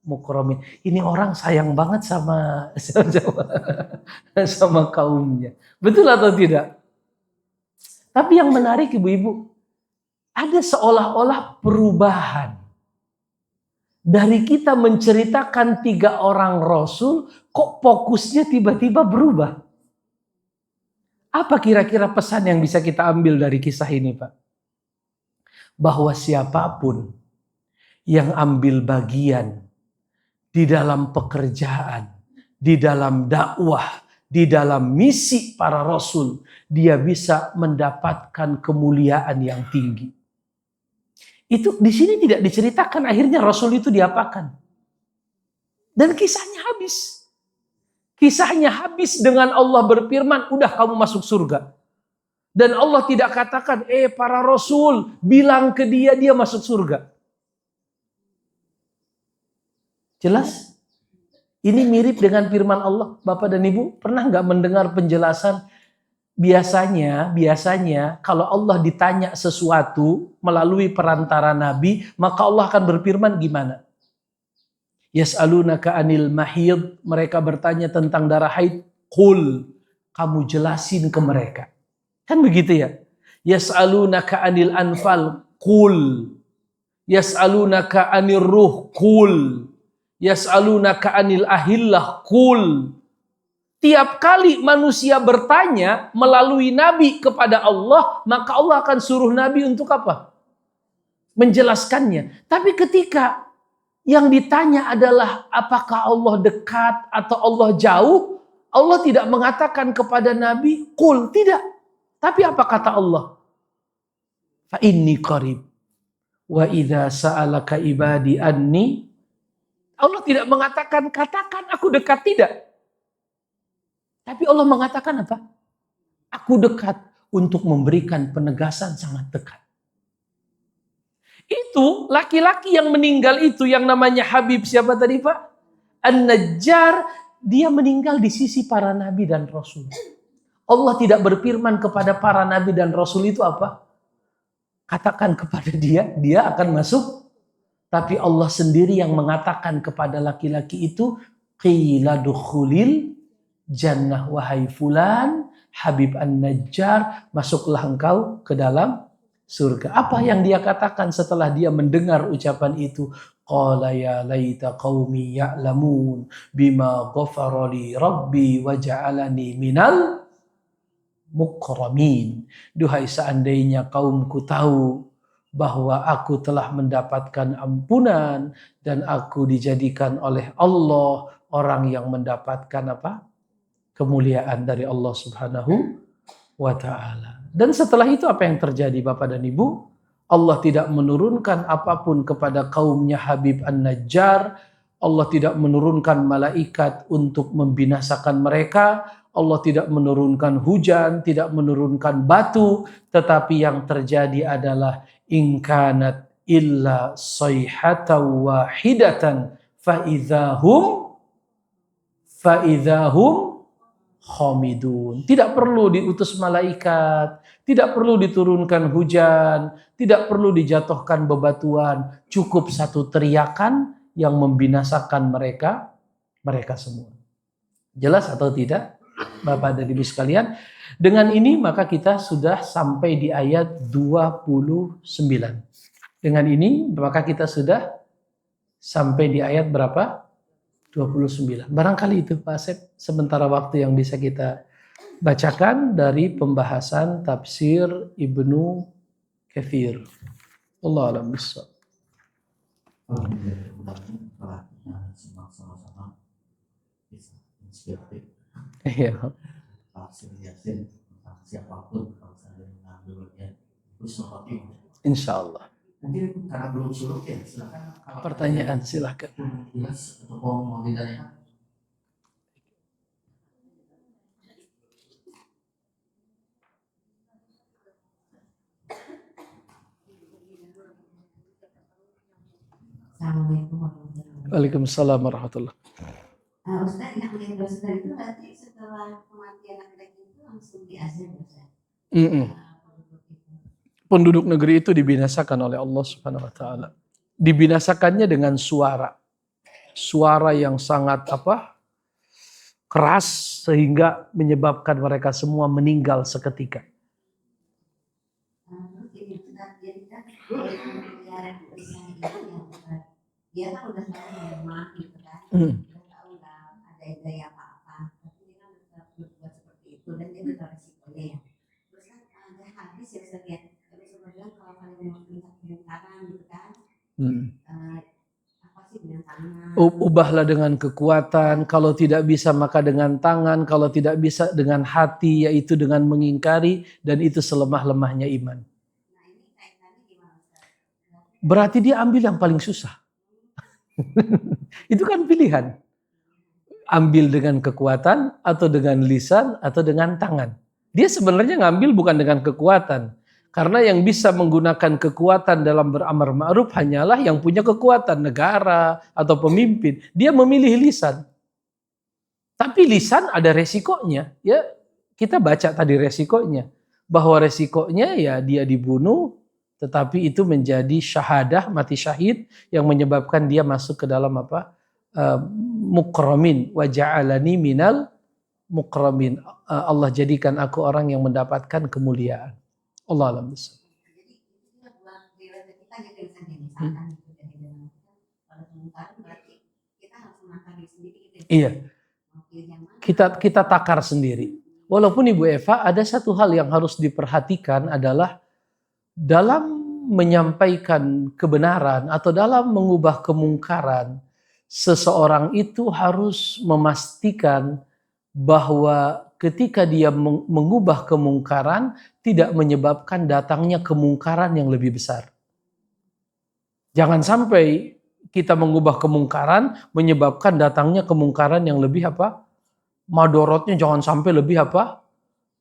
mukramin. Ini orang sayang banget sama kaumnya. Betul atau tidak? Tapi yang menarik ibu-ibu, ada seolah-olah perubahan. Dari kita menceritakan 3 orang Rasul, kok fokusnya tiba-tiba berubah? Apa kira-kira pesan yang bisa kita ambil dari kisah ini, Pak? Bahwa siapapun yang ambil bagian di dalam pekerjaan, di dalam dakwah, di dalam misi para Rasul, dia bisa mendapatkan kemuliaan yang tinggi. Itu di sini tidak diceritakan akhirnya Rasul itu diapakan. Dan kisahnya habis. Kisahnya habis dengan Allah berfirman, udah kamu masuk surga. Dan Allah tidak katakan, para Rasul bilang ke dia masuk surga. Jelas? Ini mirip dengan firman Allah. Bapak dan Ibu pernah nggak mendengar penjelasan? Biasanya kalau Allah ditanya sesuatu melalui perantara Nabi, maka Allah akan berfirman gimana? Yas'alunaka anil mahid, mereka bertanya tentang darah haid. Qul, kamu jelasin ke mereka. Kan begitu ya? Yas'alunaka anil anfal. Qul. Yas'alunaka anir ruh. Qul. Yas'alunaka anil ahillah. Qul. Tiap kali manusia bertanya melalui Nabi kepada Allah, maka Allah akan suruh Nabi untuk apa? Menjelaskannya. Tapi ketika yang ditanya adalah apakah Allah dekat atau Allah jauh, Allah tidak mengatakan kepada Nabi, qul, tidak. Tapi apa kata Allah? Fa inni qarib. Wa idza sa'alaka ibadi anni. Allah tidak mengatakan katakan aku dekat, tidak. Tapi Allah mengatakan apa? Aku dekat untuk memberikan penegasan sangat dekat. Itu laki-laki yang meninggal itu yang namanya Habib siapa tadi Pak? An-Najjar, dia meninggal di sisi para nabi dan rasul. Allah tidak berfirman kepada para nabi dan rasul itu apa? Katakan kepada dia akan masuk. Tapi Allah sendiri yang mengatakan kepada laki-laki itu, qila dukhulil jannah wahai fulan, Habib An-Najjar, masuklah engkau ke dalam surga. Apa yang dia katakan setelah dia mendengar ucapan itu? Qala ya laita qaumi ya'lamun bima ghafara li rabbi wa ja'alani minal mukramin. Duhai seandainya kaumku tahu bahwa aku telah mendapatkan ampunan dan aku dijadikan oleh Allah orang yang mendapatkan apa? Kemuliaan dari Allah Subhanahu wa ta'ala. Dan setelah itu apa yang terjadi Bapak dan Ibu? Allah tidak menurunkan apapun kepada kaumnya Habib An-Najjar. Allah tidak menurunkan malaikat untuk membinasakan mereka. Allah tidak menurunkan hujan, tidak menurunkan batu. Tetapi yang terjadi adalah in kanat illa sayhatan wahidatan faidahum khamidun. Tidak perlu diutus malaikat, tidak perlu diturunkan hujan, tidak perlu dijatuhkan bebatuan, cukup satu teriakan yang membinasakan mereka semua. Jelas atau tidak, Bapak dan Ibu sekalian? Dengan ini maka kita sudah sampai di ayat 29. Dengan ini maka kita sudah sampai di ayat berapa? 29. Barangkali itu Pak Asep sementara waktu yang bisa kita bacakan dari pembahasan tafsir Ibnu Katsir. Allah alam bissawab. Iya. Insya Allah. Nanti karena belum suruh ya silakan. Pertanyaan silakan. Jelas atau mau ditanya. Assalamualaikum warahmatullahi wabarakatuh. Waalaikumsalam warahmatullahi. Ustaz, yang dosa itu berarti setelah kematian laki-laki itu langsung diazab Ustaz. Penduduk negeri itu dibinasakan oleh Allah Subhanahu wa taala. Dibinasakannya dengan suara. Suara yang sangat keras sehingga menyebabkan mereka semua meninggal seketika. Terus ini Ustaz, jadi kan yang pisah itu yang dia kan udah tahu rumah gitu kan. Dia tahu udah ada gaya apa-apa. Tapi dia kan udah berbuat seperti itu dan dia udah tahu resikonya ya. Terus kan ada hadis ya Ustaz ya. Terus bilang kalau kalian mau kemungkaran gitu kan. Apa sih dengan tangan? Ubahlah dengan kekuatan, kalau tidak bisa maka dengan tangan, kalau tidak bisa dengan hati, yaitu dengan mengingkari, dan itu selemah-lemahnya iman. Nah ini kaitannya gimana Ustaz? Berarti dia ambil yang paling susah. Itu kan pilihan. Ambil dengan kekuatan, atau dengan lisan, atau dengan tangan. Dia sebenarnya ngambil bukan dengan kekuatan. Karena yang bisa menggunakan kekuatan dalam beramar ma'ruf hanyalah yang punya kekuatan, negara atau pemimpin. Dia memilih lisan. Tapi lisan ada resikonya. Ya, kita baca tadi resikonya. Bahwa resikonya ya dia dibunuh, tetapi itu menjadi syahadah, mati syahid, yang menyebabkan dia masuk ke dalam mukramin. Wa ja'alani minal mukramin. Allah jadikan aku orang yang mendapatkan kemuliaan. Allah alam bisa. Jadi itu buat diri kita gitu Ustaz ya. Misalkan gitu dari dalam pada kemungkaran berarti kita harus menakar diri sendiri gitu ya. Iya. Mau pilih yang mana? Kita takar sendiri. Walaupun Ibu Eva ada satu hal yang harus diperhatikan adalah dalam menyampaikan kebenaran atau dalam mengubah kemungkaran, seseorang itu harus memastikan bahwa ketika dia mengubah kemungkaran tidak menyebabkan datangnya kemungkaran yang lebih besar. Jangan sampai kita mengubah kemungkaran menyebabkan datangnya kemungkaran yang lebih madorotnya jangan sampai lebih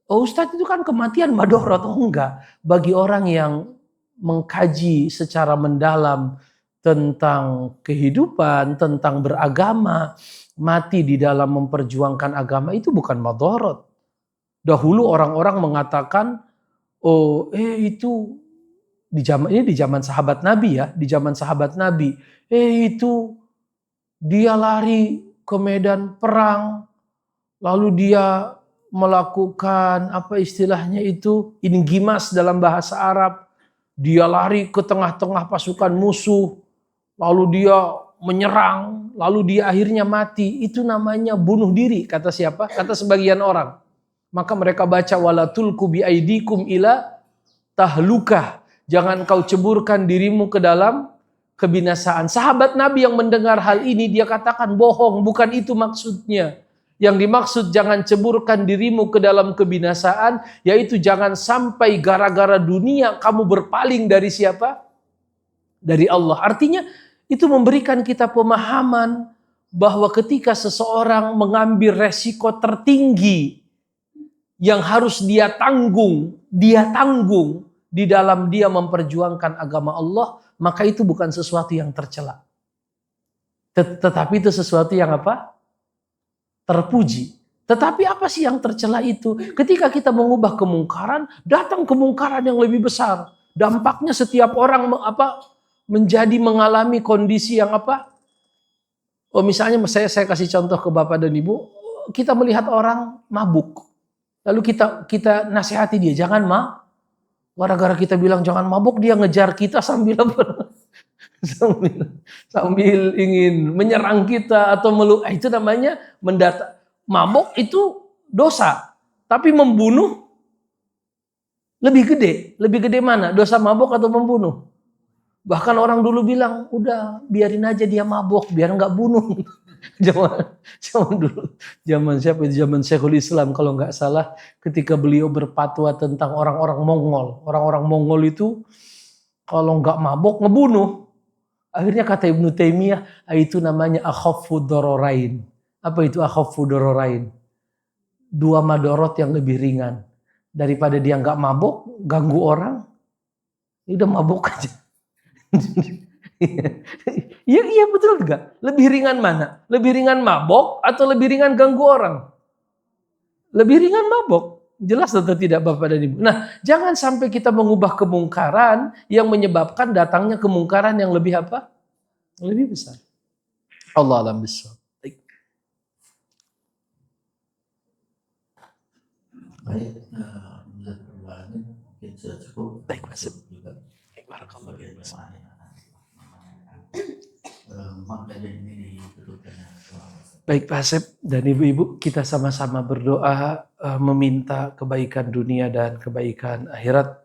oh Ustadz itu kan kematian madorot. Oh enggak. Bagi orang yang mengkaji secara mendalam tentang kehidupan, tentang beragama, mati di dalam memperjuangkan agama itu bukan madorot. Dahulu orang-orang mengatakan, itu di zaman sahabat Nabi ya, di zaman sahabat Nabi, itu dia lari ke medan perang, lalu dia melakukan inggimas dalam bahasa Arab, dia lari ke tengah-tengah pasukan musuh, lalu dia menyerang, lalu dia akhirnya mati. Itu namanya bunuh diri, kata siapa? Kata sebagian orang. Maka mereka baca wala tulku bi aidikum ila tahlukah. Jangan kau ceburkan dirimu ke dalam kebinasaan. Sahabat Nabi yang mendengar hal ini dia katakan bohong, bukan itu maksudnya. Yang dimaksud jangan ceburkan dirimu ke dalam kebinasaan, yaitu jangan sampai gara-gara dunia kamu berpaling dari siapa? Dari Allah. Artinya itu memberikan kita pemahaman bahwa ketika seseorang mengambil resiko tertinggi yang harus dia tanggung di dalam dia memperjuangkan agama Allah, maka itu bukan sesuatu yang tercela. Tetapi itu sesuatu yang apa? Terpuji. Tetapi apa sih yang tercela itu? Ketika kita mengubah kemungkaran, datang kemungkaran yang lebih besar. Dampaknya setiap orang menjadi mengalami kondisi yang apa? Oh, misalnya saya kasih contoh ke Bapak dan Ibu, kita melihat orang mabuk. Lalu kita nasihati dia, jangan gara-gara kita bilang jangan mabuk, dia ngejar kita sambil sambil ingin menyerang kita atau itu namanya mabuk itu dosa. Tapi membunuh lebih gede. Lebih gede mana? Dosa mabuk atau membunuh? Bahkan orang dulu bilang, udah biarin aja dia mabuk, biar nggak bunuh. Zaman dulu, zaman siapa itu? Zaman Syekhul Islam kalau nggak salah, ketika beliau berfatwa tentang orang-orang Mongol. Orang-orang Mongol itu kalau nggak mabuk ngebunuh. Akhirnya kata Ibnu Taimiyah, itu namanya akhaffu dararain. Apa itu akhaffu dararain? Dua madorot yang lebih ringan. Daripada dia nggak mabuk, ganggu orang, ya udah mabuk aja. Iya betul enggak? Lebih ringan mana? Lebih ringan mabok atau lebih ringan ganggu orang? Lebih ringan mabok. Jelas atau tidak Bapak dan Ibu? Nah, jangan sampai kita mengubah kemungkaran yang menyebabkan datangnya kemungkaran yang lebih apa? Lebih besar. Allah alam bissawab. Baik, menurut perbuatannya mungkin sudah cukup. Baik, Mas. Juga Barakallahu sebagai fiik. maka ini ditutup dengan doa. Baik Pak Asep dan Ibu-Ibu, kita sama-sama berdoa meminta kebaikan dunia dan kebaikan akhirat.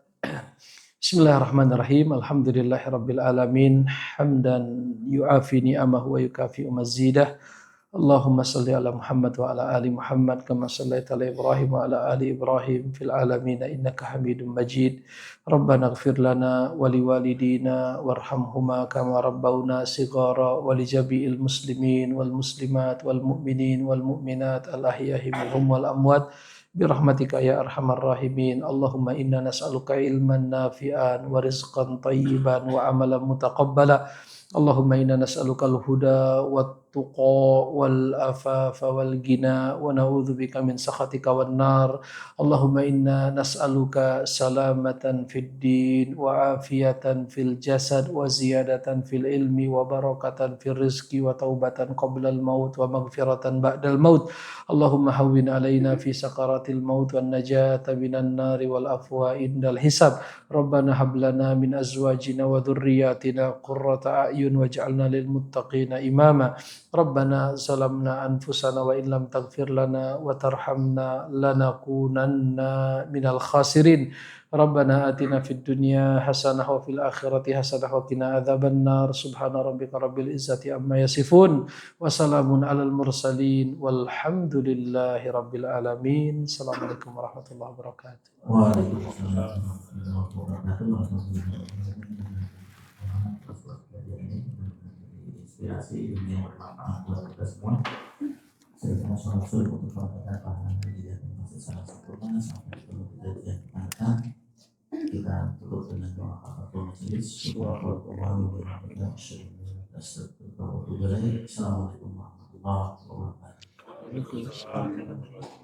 Bismillahirrahmanirrahim. Alhamdulillahirabbil alamin. Hamdan yu'afi ni'amahu wa yukafi'u mazidah. Allahumma salli ala Muhammad wa ala ali Muhammad kama sallaita ala Ibrahim wa ala ali Ibrahim fil alamin innaka Hamidum Majid. Rabbana ighfir lana wa liwalidina warhamhuma kama rabbawna shighara wa li jami'il muslimin wal muslimat wal mu'minin wal mu'minat al ahya'i minhum wal amwat birahmatika ya arhamar rahimin. Allahumma inna nas'aluka ilman nafi'an wa rizqan tayyiban wa amalan mutaqabbala. Allahumma inna nas'aluka al-huda wat-tuqa wal-afafa wal-ghina wa na'udzubika min sakhatika wan-nar. Allahumma inna nas'aluka salamatan fid din wa afiyatan fil jasad wa ziyadatan fil ilmi wa barakatan fil rizqi wa taubatan qabla al-maut wa maghfiratan ba'dal maut. Allahumma hawwin alaina fi sakaratil maut wan najata minan nari wal afwa indal hisab. Rabbana hab lana min azwajina wa dhurriyyatina qurrata a'yun waj'alna lil muttaqina imama. Rabbana zalamna anfusana wa in lam taghfir lana wa tarhamna lanakunanna minal khasirin. Rabbana atina fid dunya hasanah wa fil akhirati hasanah wa qina adzabannar. Subhana rabbika rabbil izzati amma yasifun wa salamun alal mursalin walhamdulillahi rabbil alamin. Assalamualaikum warahmatullahi wabarakatuh. Waalaikumsalam warahmatullahi wabarakatuh. Inspirasi yang bermanfaat buat kita semua. Saya sholat sunnah untuk mendapatkan pahala dan masih sangat sempurna sampai kejadian akan kita tutup dengan doa kafaratul majelis. Subhanallah wa bihamdihi. Assalamualaikum warahmatullahi wabarakatuh.